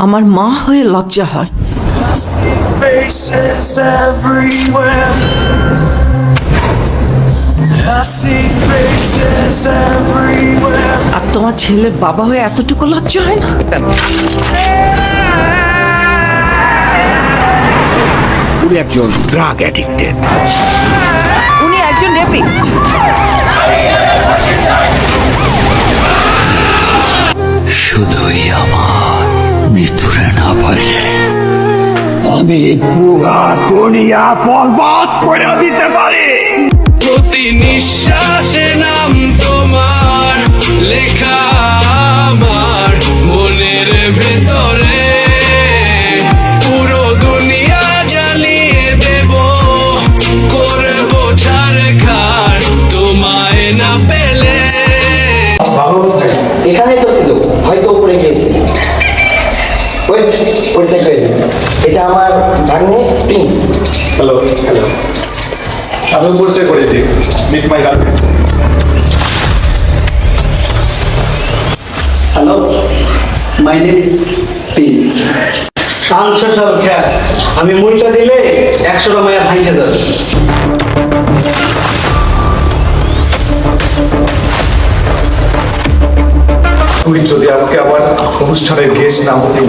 আমার মা হয়ে লজ্জা হয়। আর তোমার ছেলের বাবা হয়ে এতটুকু লজ্জা হয় না? উনি একজন ড্রাগ অ্যাডিক্টেড। উনি একজন রেপিস্ট। শুধুই আমার মৃত্যুরে না পারলে আমি পুরা দুনিয়া বরবাদ করে দিতে পারি। প্রতি নিঃশ্বাসে নাম তোমার লেখা আমার মনের ভেতরে, পুরো দুনিয়া জ্বালিয়ে দেব, করবো ছারখার তোমায় না পেলে। এখানে তো ছিল, হয়তো উপরে গিয়েছে। পরিচয় হয়েছে, এটা আমার ভাগ্নে প্রিন্স। হ্যালো হ্যালো, আমি পরিচয় করে দিই, meet my girlfriend. Hello, my name is Prince. Unsocial খ্যাত, আমি মুইটা দিলে 100টা মায়া ভাইসে যাবে। তুই যদি আজকে আমার অনুষ্ঠানের গেস্ট না হতি,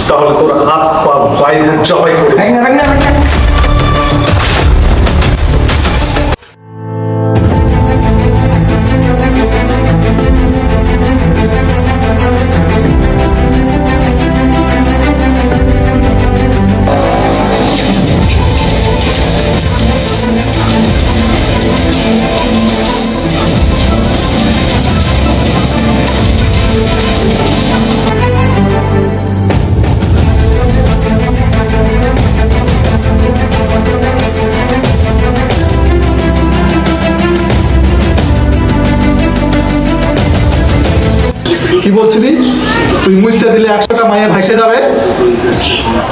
তাহলে তোর হাত পা বাইরে জবাই করে কি বলছিলি? তুই মুইতে দিলে 100টা মায়া ভাইসে যাবে।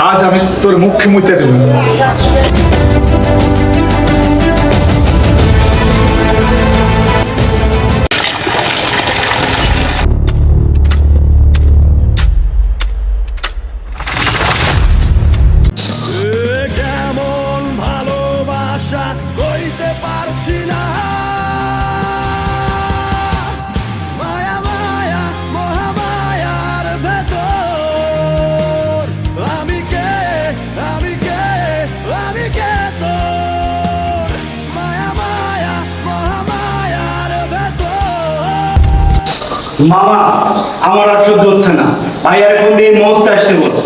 আজ আমি তোর মুখে মুইতে দেব। কেমন ভালোবাসা হইতে পারছি না, মায়া মায়া মহামায়ার ভেতর, আমি কে আমি কে আমি কে তোর, মায়া মায়া মহামায়ার ভেতর। মামা, আমার আর সহ্য হচ্ছে না, ভাইয়ার ফোন দিয়ে মুহূর্তে আসতে বলো।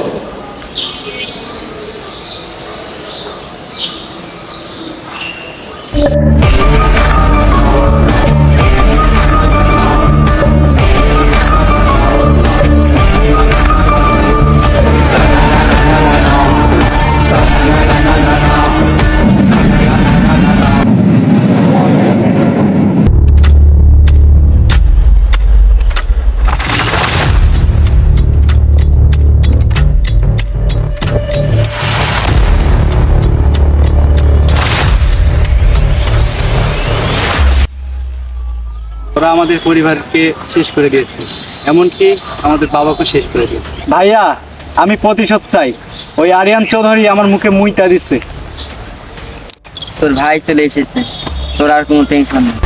ওরা আমাদের পরিবারকে শেষ করে দিয়েছে, এমনকি আমাদের বাবাকে শেষ করে দিয়েছে। ভাইয়া, আমি প্রতিশোধ চাই। ওই আরিয়ান চৌধুরী আমার মুখে মুইতা দিচ্ছে। তোর ভাই চলে এসেছে, তোর আর কোনো টেনশন নেই।